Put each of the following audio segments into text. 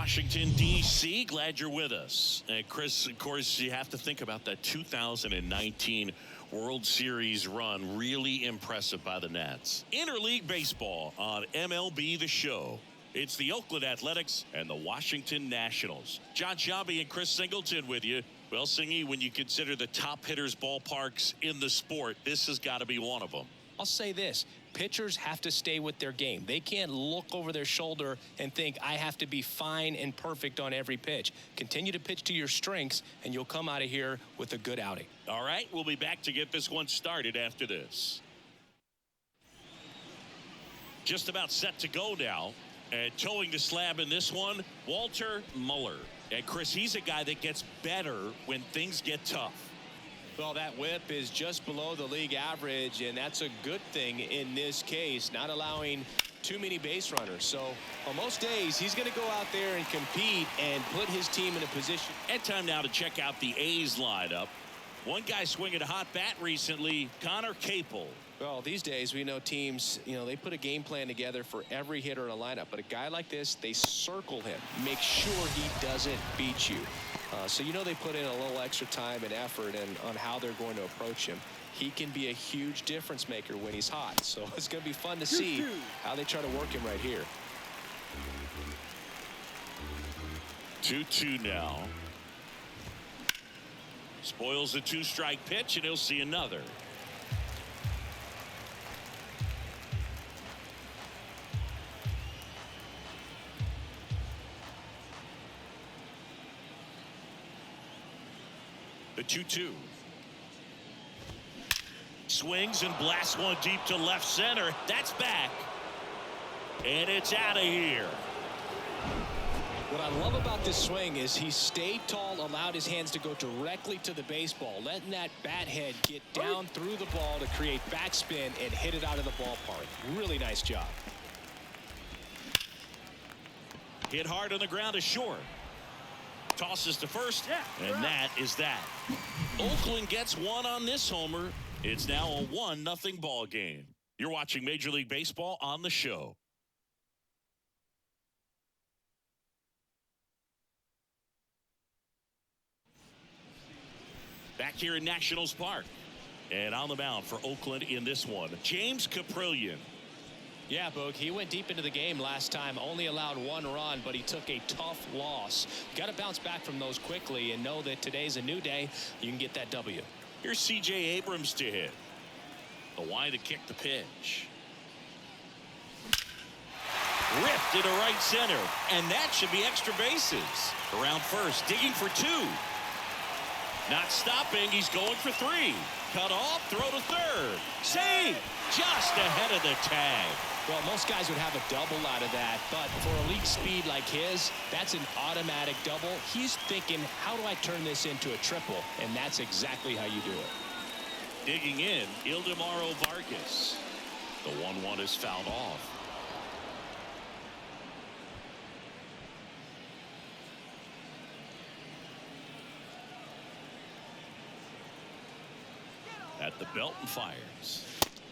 Washington, D.C. Glad you're with us. And Chris, of course, you have to think about that 2019 World Series run. Really impressive by the Nats. Interleague baseball on MLB The Show. It's the Oakland Athletics and the Washington Nationals. John Shabby and Chris Singleton with you. Well, Singy, when you consider the top hitters ballparks in the sport, this has got to be one of them. I'll say this. Pitchers have to stay with their game. They can't look over their shoulder and think, I have to be fine and perfect on every pitch. Continue to pitch to your strengths, and you'll come out of here with a good outing. All right, we'll be back to get this one started after this. Just about set to go now. And towing the slab in this one, Walter Muller. And Chris, he's a guy that gets better when things get tough. Well, that whip is just below the league average, and that's a good thing in this case, not allowing too many base runners. So on most days, he's going to go out there and compete and put his team in a position. And time now to check out the A's lineup. One guy swinging a hot bat recently, Connor Capel. Well, these days we know teams, they put a game plan together for every hitter in a lineup. But a guy like this, they circle him, make sure he doesn't beat you. So they put in a little extra time and effort on how they're going to approach him. He can be a huge difference maker when he's hot. So it's going to be fun to see how they try to work him right here. 2-2 now. Spoils the two-strike pitch, and he'll see another. The 2-2. Swings and blasts one deep to left center. That's back. And it's out of here. What I love about this swing is he stayed tall, allowed his hands to go directly to the baseball, letting that bat head get down through the ball to create backspin and hit it out of the ballpark. Really nice job. Hit hard on the ground is short. Tosses to first, and that is that. Oakland gets one on this homer. It's now a 1-0 ball game. You're watching Major League Baseball on The Show. Back here in Nationals Park. And on the mound for Oakland in this one, James Kaprielian. Yeah, Boog, he went deep into the game last time, only allowed one run, but he took a tough loss. Got to bounce back from those quickly and know that today's a new day. You can get that W. Here's C.J. Abrams to hit. The wide to kick the pitch. Ripped into right center, and that should be extra bases. Around first, digging for two. Not stopping, he's going for three. Cut off, throw to third. Save! Just ahead of the tag. Well, most guys would have a double out of that, but for elite speed like his, that's an automatic double. He's thinking, how do I turn this into a triple? And that's exactly how you do it. Digging in, Ildemaro Vargas. The 1-1 is fouled off. At the belt and fires.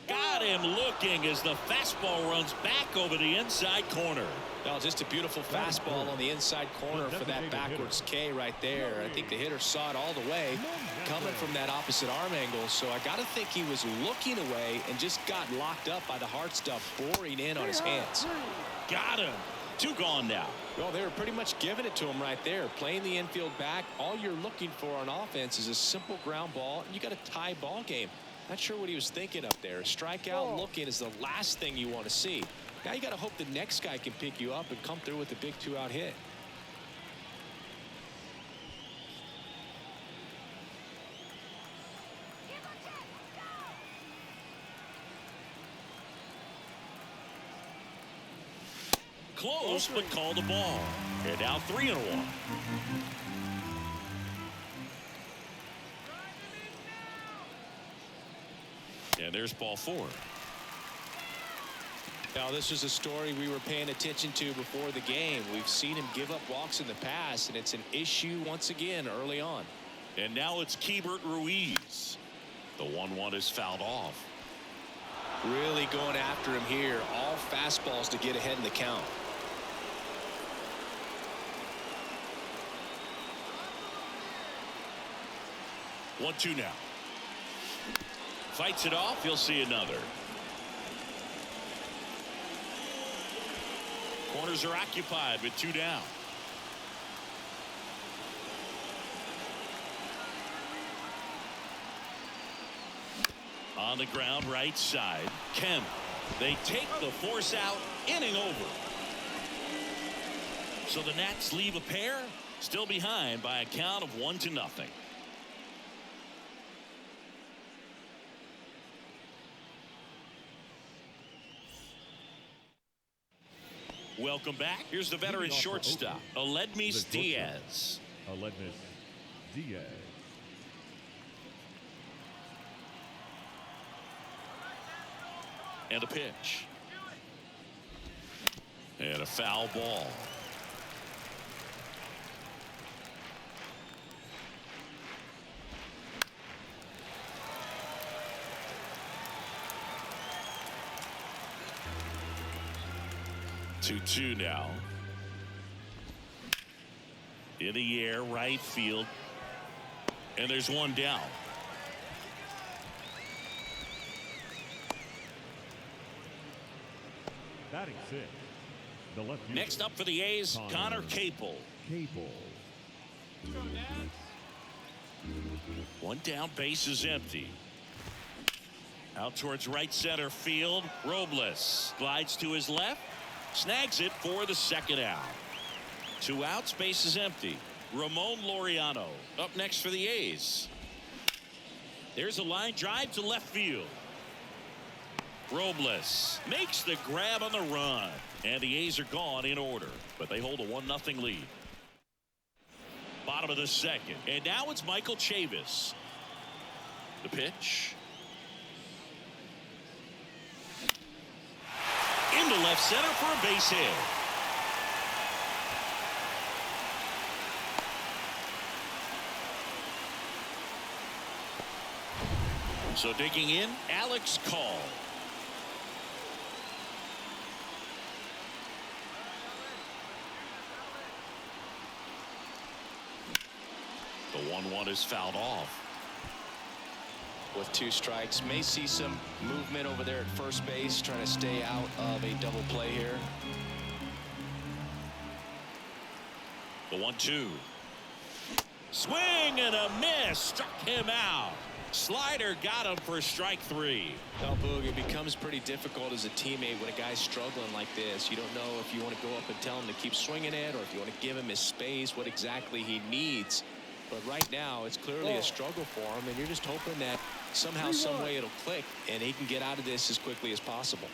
Got him looking as the fastball runs back over the inside corner. Well, just a beautiful fastball on the inside corner for that backwards K right there. I think the hitter saw it all the way coming from that opposite arm angle. So I got to think he was looking away and just got locked up by the hard stuff boring in on his hands. Got him. Two gone now. Well, they were pretty much giving it to him right there. Playing the infield back. All you're looking for on offense is a simple ground ball. And you got a tie ball game. Not sure what he was thinking up there. A strikeout looking is the last thing you want to see. Now you got to hope the next guy can pick you up and come through with a big 2-out hit. Close, but called the ball. And now 3-1. And there's ball 4. Now, this is a story we were paying attention to before the game. We've seen him give up walks in the past, and it's an issue once again early on. And now it's Keibert Ruiz. The 1-1 is fouled off. Really going after him here. All fastballs to get ahead in the count. 1-2 now. Fights it off. He'll see another. Corners are occupied with 2 down. On the ground, right side. Kemp. They take the force out. Inning over. So the Nats leave a pair still behind by a count of 1-0. Welcome back. Here's the veteran shortstop, Aledmys Diaz. Aledmys Diaz. And a pitch. And a foul ball. Two now. In the air, right field. And there's 1 down. Batting 6. The left fielder. Next up for the A's, Connor Capel. 1 down, base is empty. Out towards right center field. Robles glides to his left. Snags it for the 2nd out. 2 outs, base is empty. Ramon Laureano up next for the A's. There's a line drive to left field. Robles makes the grab on the run. And the A's are gone in order. But they hold a 1-0 lead. Bottom of the 2nd. And now it's Michael Chavis. The pitch. Into left center for a base hit. So digging in, Alex Call. The 1-1 is fouled off. With 2 strikes, may see some movement over there at first base, trying to stay out of a double play here. The 1-2. Swing and a miss. Struck him out. Slider got him for strike 3. Well, Boog, it becomes pretty difficult as a teammate when a guy's struggling like this. You don't know if you want to go up and tell him to keep swinging it, or if you want to give him his space, what exactly he needs. But right now, it's clearly a struggle for him, and you're just hoping that somehow, some way it'll click, and he can get out of this as quickly as possible.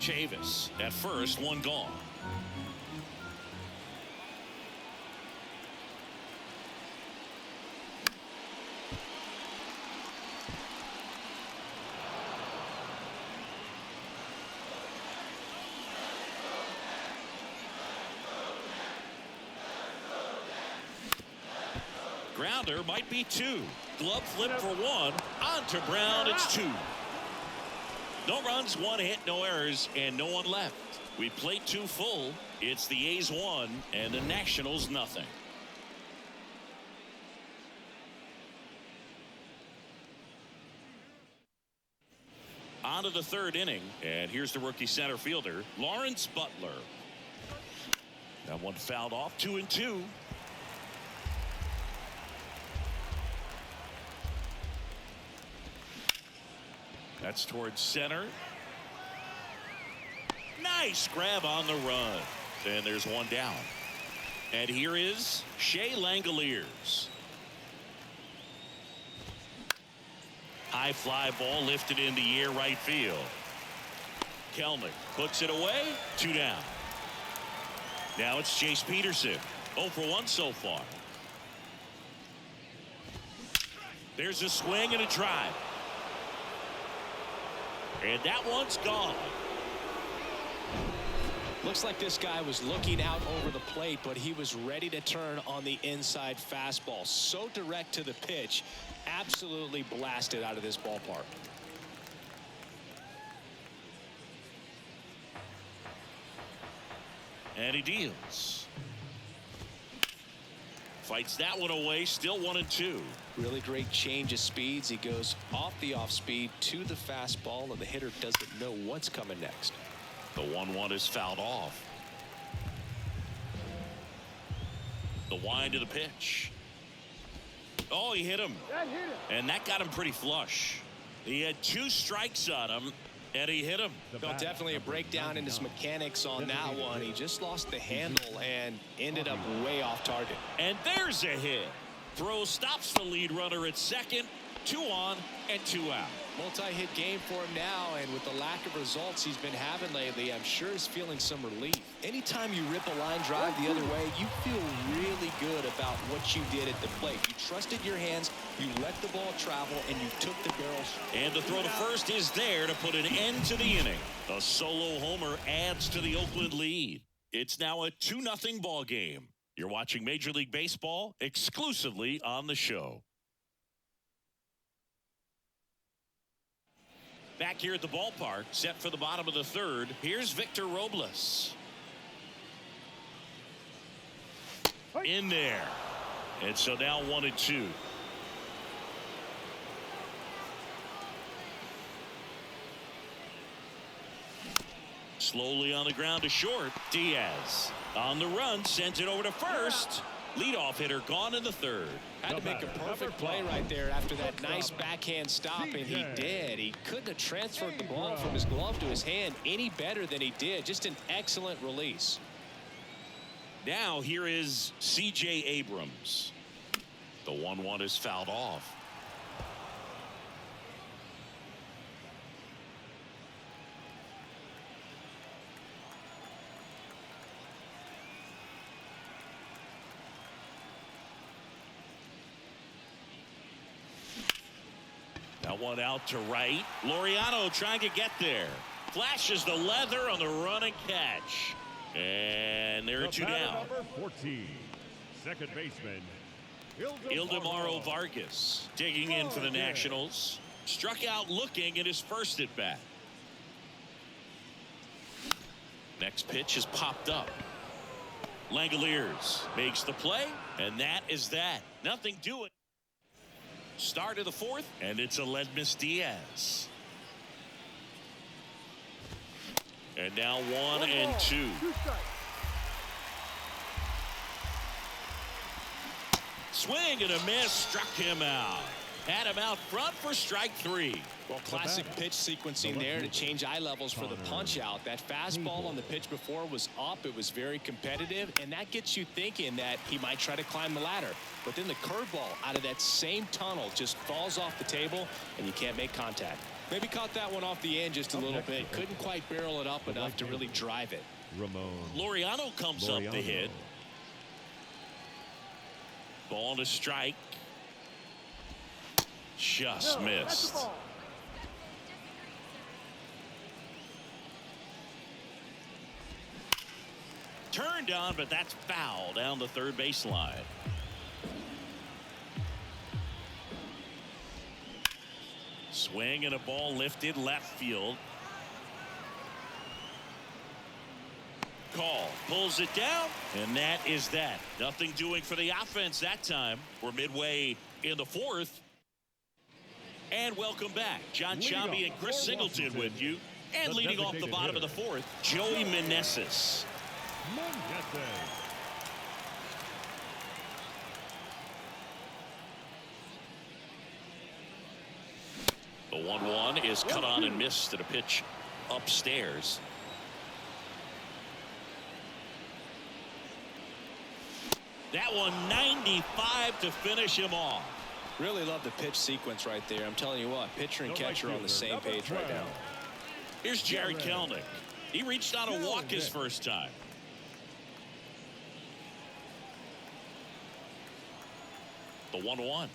Chavis at first, 1 gone. Grounder might be 2. Glove flip for 1. On to Brown. It's 2. No runs, 1 hit, no errors, and no one left. We played 2 full. It's the A's 1 and the Nationals nothing. On to the 3rd inning, and here's the rookie center fielder, Lawrence Butler. That one fouled off. 2-2. That's towards center. Nice grab on the run. And there's 1 down. And here is Shea Langoliers. High fly ball lifted in the air right field. Kelnick puts it away. 2 down. Now it's Chase Peterson. 0 for 1 so far. There's a swing and a drive. And that one's gone. Looks like this guy was looking out over the plate, but he was ready to turn on the inside fastball. So direct to the pitch. Absolutely blasted out of this ballpark. And he deals. Fights that one away. Still 1-2. Really great change of speeds. He goes off the off speed to the fastball, and the hitter doesn't know what's coming next. The 1-1 is fouled off. The wind of the pitch. Oh, he hit him. And that got him pretty flush. He had 2 strikes on him, and he hit him. Well, definitely a breakdown in his mechanics on that one. He just lost the handle and ended up way off target. And there's a hit. Throw stops the lead runner at second. 2 on and 2 out. Multi-hit game for him now, and with the lack of results he's been having lately, I'm sure he's feeling some relief. Anytime you rip a line drive the other way, you feel really good about what you did at the plate. You trusted your hands, you let the ball travel, and you took the barrels. And the throw to first is there to put an end to the inning. A solo homer adds to the Oakland lead. It's now a 2-0 ball game. You're watching Major League Baseball exclusively on the show. Back here at the ballpark, set for the bottom of the 3rd. Here's Victor Robles. In there. And so now 1-2. Slowly on the ground to short. Diaz on the run, sends it over to first. Leadoff hitter gone in the 3rd. Had to make a perfect play right there after that nice backhand stop, and he did. He couldn't have transferred the ball from his glove to his hand any better than he did. Just an excellent release. Now here is C.J. Abrams. The 1-1 is fouled off. That one out to right. Laureano trying to get there. Flashes the leather on the run and catch. And there are 2 down. Number 14, second baseman, Ildemaro Vargas digging in for the Nationals. Struck out looking at his first at bat. Next pitch is popped up. Langoliers makes the play, and that is that. Nothing doing. Start of the 4th, and it's Aledmys Diaz. And now 1-2. Swing and a miss, struck him out. Had him out front for strike 3. Well, classic pitch sequencing there to change eye levels for the punch out. That fastball on the pitch before was up. It was very competitive, and that gets you thinking that he might try to climb the ladder. But then the curveball out of that same tunnel just falls off the table, and you can't make contact. Maybe caught that one off the end just a little bit. Couldn't quite barrel it up enough to really drive it. Laureano comes up to hit. Ball to strike. Just missed. Turned on, but that's foul down the 3rd baseline. Swing and a ball lifted left field. Call pulls it down, and that is that. Nothing doing for the offense that time. We're midway in the 4th. And welcome back. John Chambi and Chris Singleton with you. And leading off the bottom of the 4th, Joey Meneses. The 1-1 is cut on and missed at a pitch upstairs. That one 95 to finish him off. Really love the pitch sequence right there. I'm telling you what, pitcher and catcher are on the same page right now. Here's Jerry Kelnick. He reached out a walk his first time. The 1-1.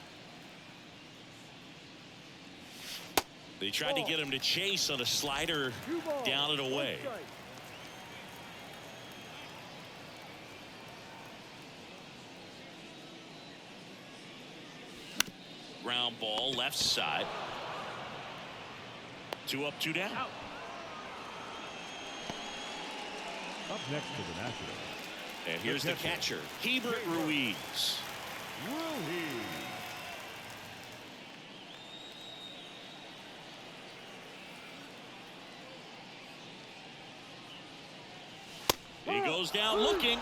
They tried to get him to chase on a slider down and away. Ground ball left side. 2 up, 2 down. Up next to the Nationals. And here's the catcher, Hebert Ruiz. Ruhi. He goes down looking.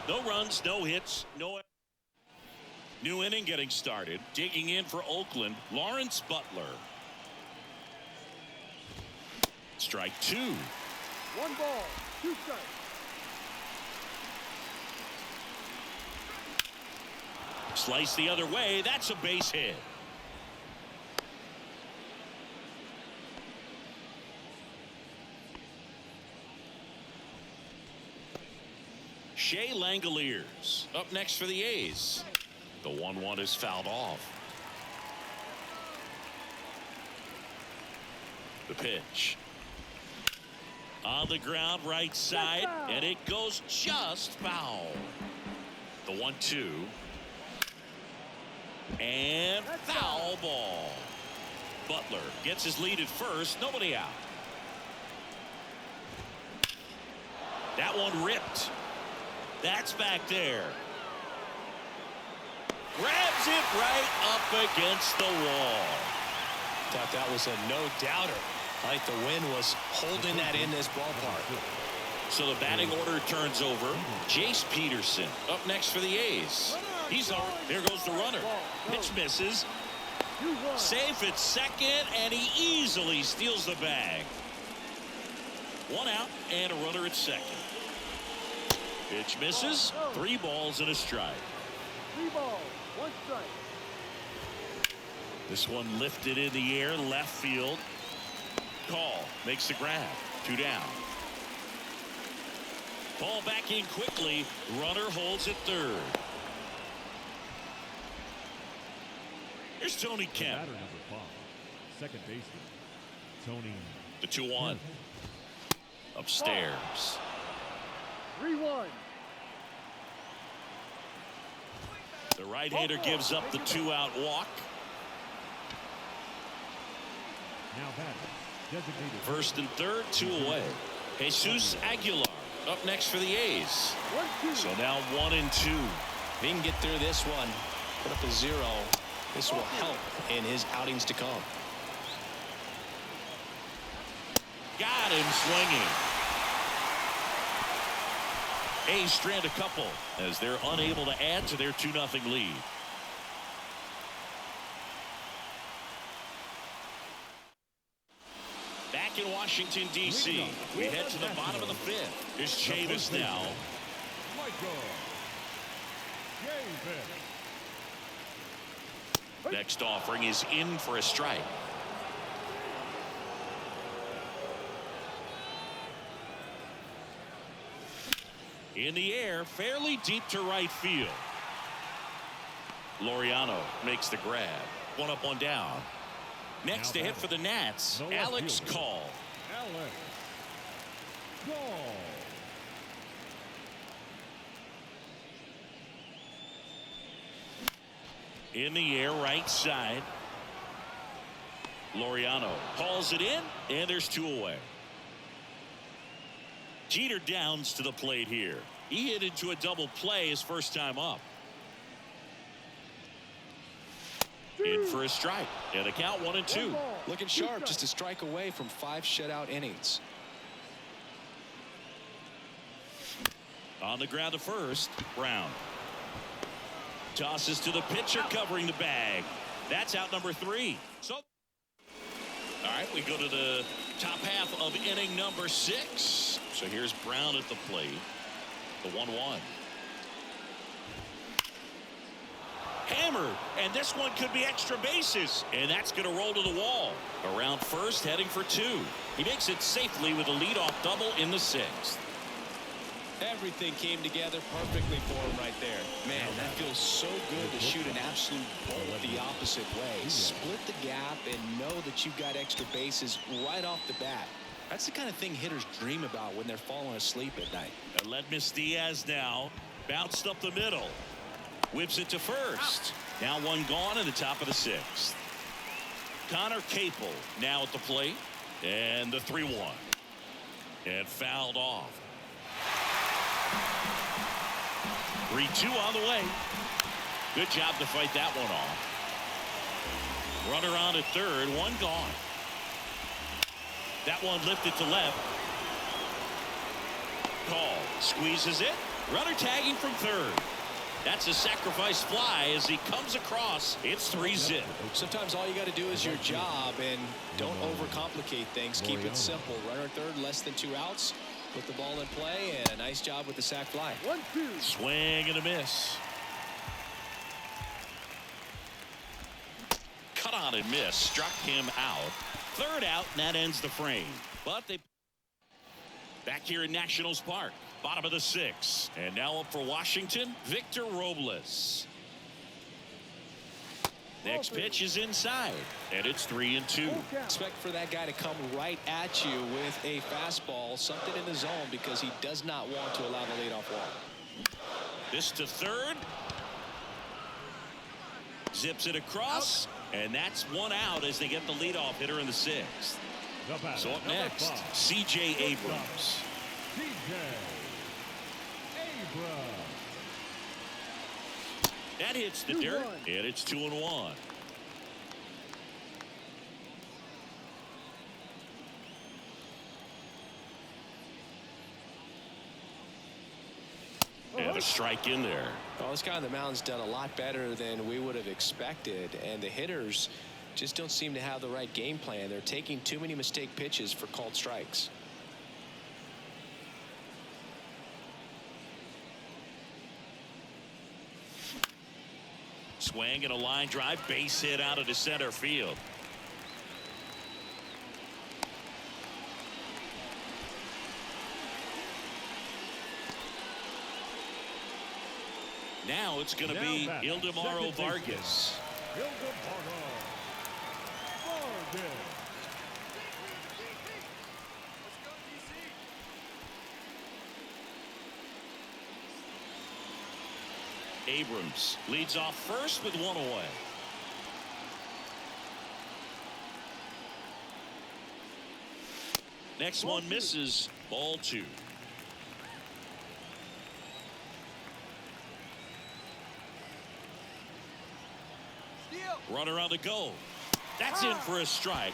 No runs, no hits, no. New inning getting started. Digging in for Oakland, Lawrence Butler. Strike 2. 1 ball, 2 strikes. Slice the other way. That's a base hit. Shea Langoliers up next for the A's. The 1-1 is fouled off. The pitch. On the ground, right side, and it goes just foul. The 1-2. And foul ball. Butler gets his lead at first. Nobody out. That one ripped. That's back there. Grabs it right up against the wall. Thought that was a no-doubter. Like the wind was holding that in this ballpark. So the batting order turns over. Jace Peterson up next for the A's. He's on. There goes the runner. Pitch misses. Safe at second, and he easily steals the bag. 1 out and a runner at second. Pitch misses. 3 balls and a strike. 3 balls, 1 strike. This one lifted in the air, left field. Call makes the grab. 2 down. Ball back in quickly. Runner holds at third. Here's Tony Kemp. Batter number 5, second baseman, Tony. The 2-1. Upstairs. 3-1. The right-hander gives up the 2-out walk. Now batting, designated. First and third, 2 away. Jesus Aguilar up next for the A's. 1-2. So now 1-2. If he can get through this one, put up a 0, this will help in his outings to come. Got him swinging. A's strand a couple as they're unable to add to their 2-0 lead. Back in Washington, D.C., we head to the bottom of the 5th. Here's Chavis now. Next offering is in for a strike. In the air, fairly deep to right field. Laureano makes the grab. 1 up, 1 down. Next to hit for the Nats, Alex Call. Alex Call. In the air, right side. Laureano hauls it in, and there's 2 away. Jeter Downs to the plate here. He hit into a double play his first time up. In for a strike. And the count 1-2. Looking sharp, just a strike away from 5 shutout innings. On the ground to first, Brown. Tosses to the pitcher covering the bag. That's out number 3. So, all right, we go to the top half of inning number 6. So here's Brown at the plate. The 1-1. Hammered, and this one could be extra bases, and that's going to roll to the wall. Around first, heading for 2. He makes it safely with a leadoff double in the 6th. Everything came together perfectly for him right there. Man, that feels so good to shoot an absolute bolt the opposite way. Split the gap and know that you've got extra bases right off the bat. That's the kind of thing hitters dream about when they're falling asleep at night. Aledmys Diaz now bounced up the middle. Whips it to first. Now 1 gone in the top of the 6th. Connor Capel now at the plate. And the 3-1. And fouled off. 3-2 on the way. Good job to fight that one off. Runner on at third, one gone. That one lifted to left. Call, squeezes it. Runner tagging from third. That's a sacrifice fly as he comes across. It's 3-zip. Sometimes all you got to do is your job and don't overcomplicate things. Keep it simple. Runner third, less than 2 outs. Put the ball in play, and a nice job with the sac fly. 1-2. Swing and a miss. Cut on and miss. Struck him out. Third out, and that ends the frame. But they back here in Nationals Park. Bottom of the 6th. And now up for Washington, Victor Robles. Next pitch is inside, and it's 3-2. Expect for that guy to come right at you with a fastball, something in the zone, because he does not want to allow the leadoff walk. This to third. Zips it across, and that's one out as they get the leadoff hitter in the 6th. So up next, C.J. Abrams. That hits the dirt, and it's 2-1. And a strike in there. Well, this guy on the mound's done a lot better than we would have expected, and the hitters just don't seem to have the right game plan. They're taking too many mistake pitches for called strikes. Swing and a line drive, base hit out of the center field. Now it's going to be Ildemaro Vargas. Abrams leads off first with one away. Next one misses. Ball 2. Runner on the go. That's in for a strike.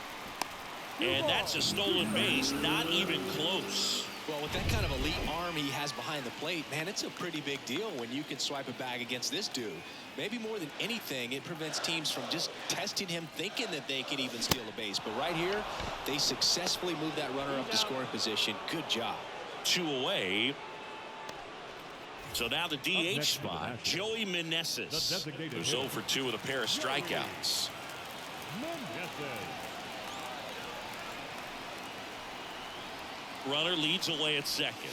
And that's a stolen base. Not even close. Well, with that kind of elite arm he has behind the plate, man, it's a pretty big deal when you can swipe a bag against this dude. Maybe more than anything, it prevents teams from just testing him, thinking that they can even steal a base. But right here, they successfully moved that runner up to scoring position. Good job. 2 away. So now the DH spot, Joey Meneses, who's 0 for 2 with a pair of strikeouts. Runner leads away at second.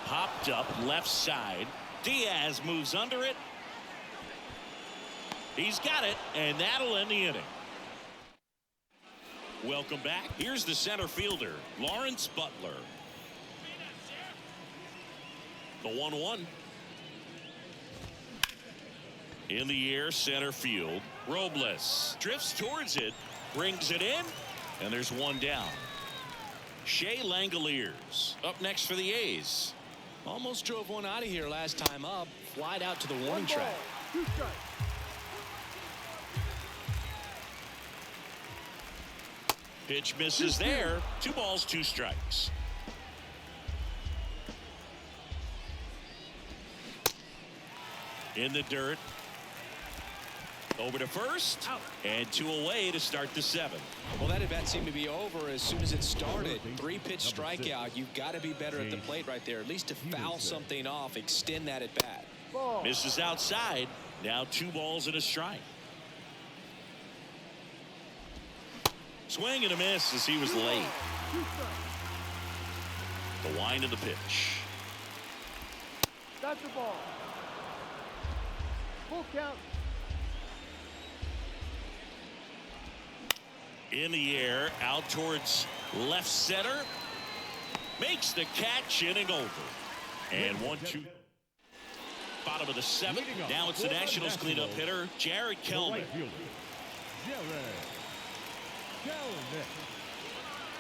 Popped up left side. Diaz moves under it. He's got it, and that'll end the inning. Welcome back. Here's the center fielder, Lawrence Butler. The 1-1. In the air, center field. Robles drifts towards it, brings it in, and there's one down. Shea Langoliers up next for the A's. Almost drove one out of here last time up. Flied out to the warning track. 2 strikes. Pitch misses there. 2 balls, 2 strikes. In the dirt. Over to first. And 2 away to start the 7th. Well, that at bat seemed to be over as soon as it started. 3-pitch strikeout. You've got to be better at the plate right there. At least to foul something off, extend that at bat. Misses outside. Now 2 balls and a strike. Swing and a miss as he was late. The wind of the pitch. That's the ball. Full count. In the air, out towards left center. Makes the catch, inning over. And 1-2. Bottom of the 7th. Now it's the Nationals cleanup hitter, Jared Kelnick.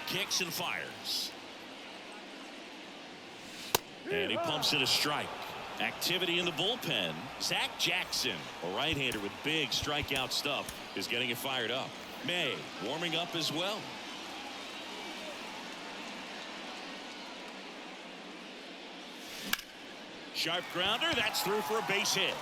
Kicks and fires. And he pumps in a strike. Activity in the bullpen. Zach Jackson, a right-hander with big strikeout stuff, is getting it fired up. May warming up as well. Sharp grounder. That's through for a base hit.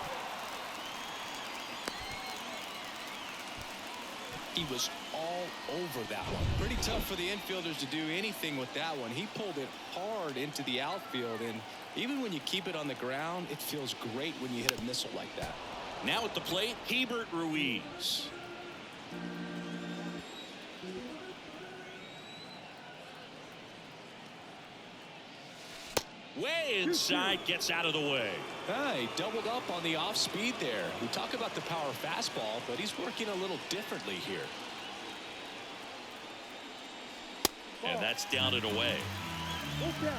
He was all over that one. Pretty tough for the infielders to do anything with that one. He pulled it hard into the outfield, and even when you keep it on the ground, it feels great when you hit a missile like that. Now at the plate, Hebert Ruiz. Way inside, gets out of the way. He doubled up on the off speed there. We talk about the power fastball, but he's working a little differently here. And that's down and away. Go down.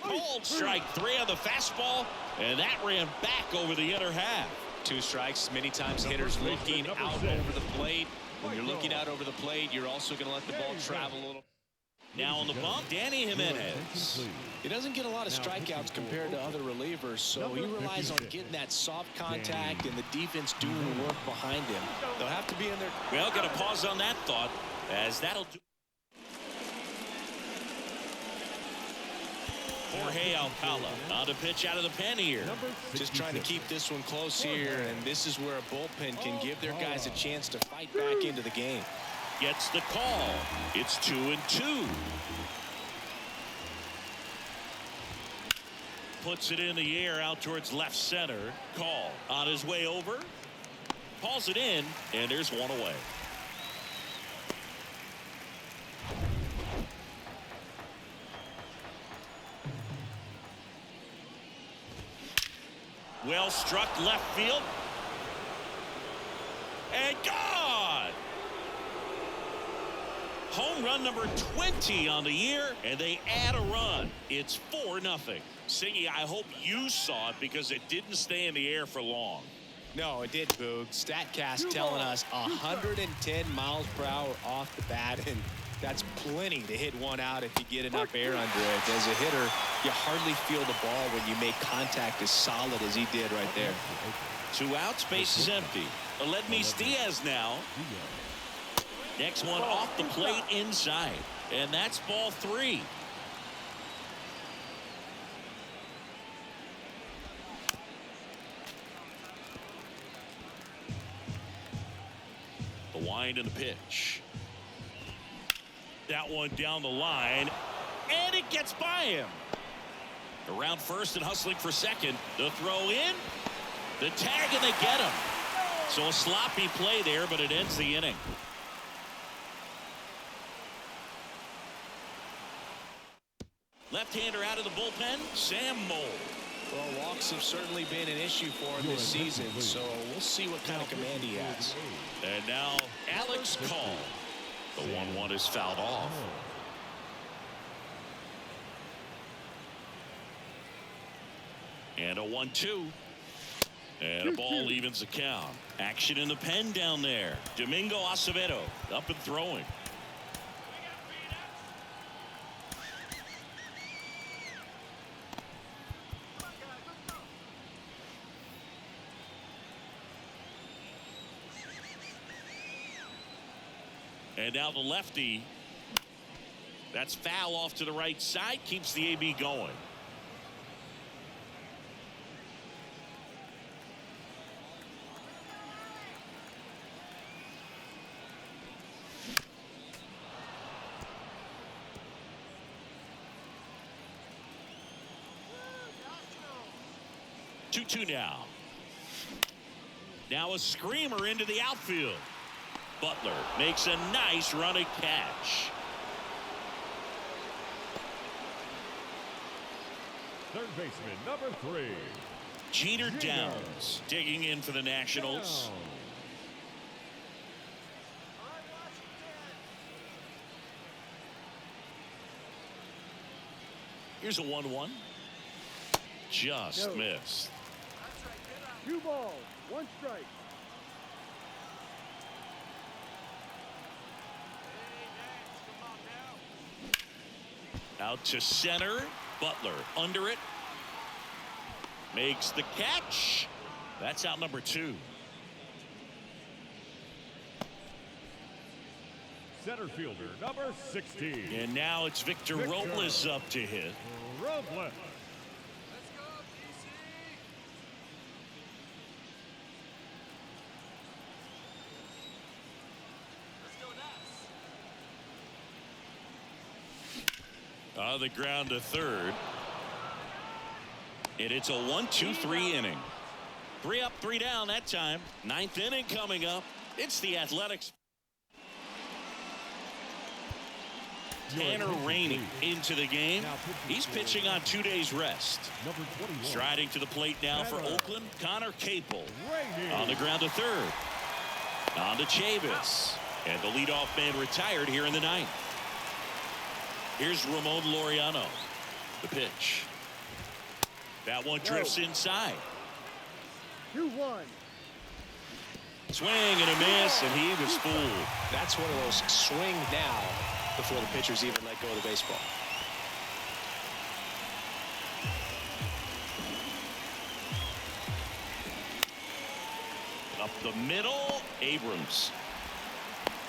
Called strike 3 on the fastball, and that ran back over the inner half. 2 strikes. Many times hitters looking out over the plate. When you're looking out over the plate, you're also going to let the ball travel a little. Now on the bump, Danny Jimenez. He doesn't get a lot of strikeouts compared to other relievers, so he relies on getting that soft contact and the defense doing the work behind him. They'll have to be in there. Well, got to pause on that thought, as that'll do. Jorge Alcala on to pitch out of the pen here. Just trying to keep this one close here, and this is where a bullpen can give their guys a chance to fight back into the game. Gets the call. It's 2-2. Puts it in the air out towards left center. Call on his way over. Calls it in, and there's one away. Well struck left field. And gone. Home run number 20 on the year, and they add a run. It's 4-0. Singy, I hope you saw it because it didn't stay in the air for long. No, it did, Boog. StatCast telling us 110 miles per hour off the bat, and that's plenty to hit one out if you get enough air under it. As a hitter, you hardly feel the ball when you make contact as solid as he did right there. 2 outs, base is empty. Aledmys Diaz now. Next one off the plate inside, and that's ball 3. The wind and the pitch. That one down the line, and it gets by him. Around first and hustling for second. The throw in, the tag, and they get him. So a sloppy play there, but it ends the inning. Left-hander out of the bullpen, Sam Moll. Well, walks have certainly been an issue for him this season, so we'll see what kind of command he has. And now Alex Call. The 1-1 is fouled off. And a 1-2. And a ball evens the count. Action in the pen down there. Domingo Acevedo up and throwing. And now the lefty. That's foul off to the right side. Keeps the AB going. Two now. Now a screamer into the outfield. Butler makes a nice running catch. Third baseman, number 3. Jeter Downs digging in for the Nationals. Here's a 1-1. Just missed. 2 balls, 1 strike. Out to center. Butler under it. Makes the catch. That's out number 2. Center fielder, number 16. And now it's Victor Robles up to hit. Robles. On the ground to third. And it's a 1-2-3 inning. 3 up, 3 down that time. 9th inning coming up. It's the Athletics. Tanner Rainey into the game. He's pitching on 2 days rest. Striding to the plate now for Oakland, Connor Capel. On the ground to third. On to Chavis. And the leadoff man retired here in the 9th. Here's Ramon Laureano. The pitch. That one drifts inside. 2-1. Swing and a miss, and he was fooled. That's one of those swing now before the pitchers even let go of the baseball. Up the middle, Abrams.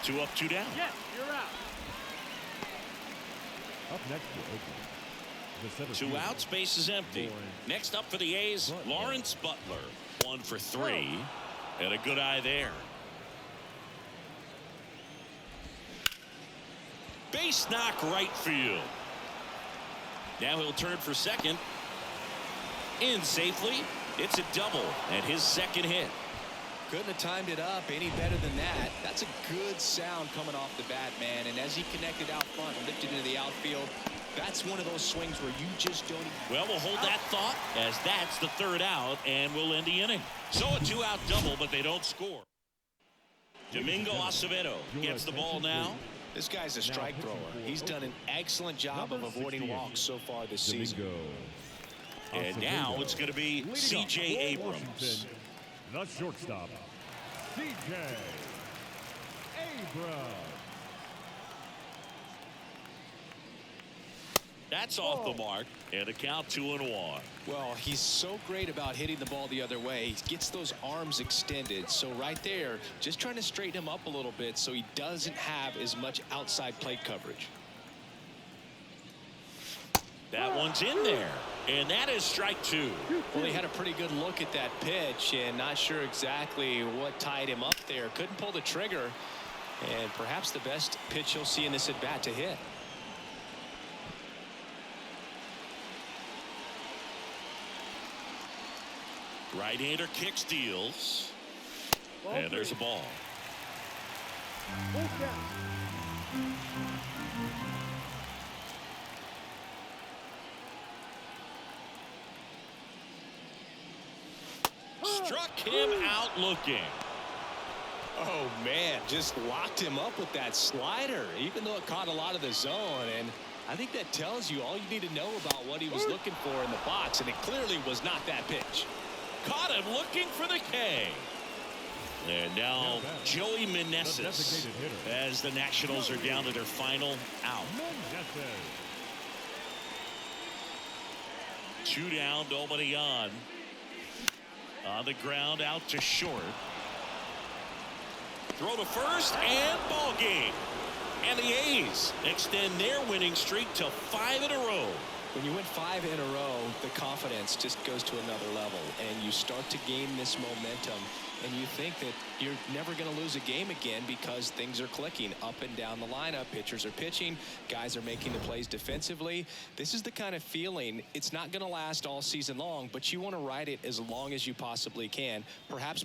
2 up, 2 down. Yes, you're out. Up next for Oakland, the center 2 fielder, outs, base is empty. Next up for the A's, Lawrence Butler. 1 for 3. And a good eye there. Base knock right field. Now he'll turn for second. In safely. It's a double and his second hit. Couldn't have timed it up any better than that. That's a good sound coming off the bat, man. And as he connected out front and lifted into the outfield, that's one of those swings where you just don't. Well, we'll hold that thought as that's the 3rd out, and we'll end the inning. So a 2-out double, but they don't score. Domingo Acevedo gets the ball now. This guy's a strike thrower. He's done an excellent job of avoiding walks so far this season. And now it's going to be C.J. Abrams. The shortstop, C.J. Abrams. That's off the mark, and a count 2-1. Well, he's so great about hitting the ball the other way. He gets those arms extended. So right there, just trying to straighten him up a little bit so he doesn't have as much outside plate coverage. That one's in there, and that is strike 2. Well, he had a pretty good look at that pitch and not sure exactly what tied him up there. Couldn't pull the trigger, and perhaps the best pitch you'll see in this at-bat to hit. Right-hander kick steals. And there's a ball. Struck him out looking. Oh, man, just locked him up with that slider, even though it caught a lot of the zone. And I think that tells you all you need to know about what he was looking for in the box, and it clearly was not that pitch. Caught him looking for the K. And now Joey Meneses as the Nationals are down to their final out. 2 down, nobody on. On the ground, out to short. Throw to first, and ball game. And the A's extend their winning streak to 5 in a row. When you win 5 in a row, the confidence just goes to another level, and you start to gain this momentum, and you think that you're never going to lose a game again because things are clicking up and down the lineup. Pitchers are pitching, guys are making the plays defensively. This is the kind of feeling, it's not going to last all season long, but you want to ride it as long as you possibly can. Perhaps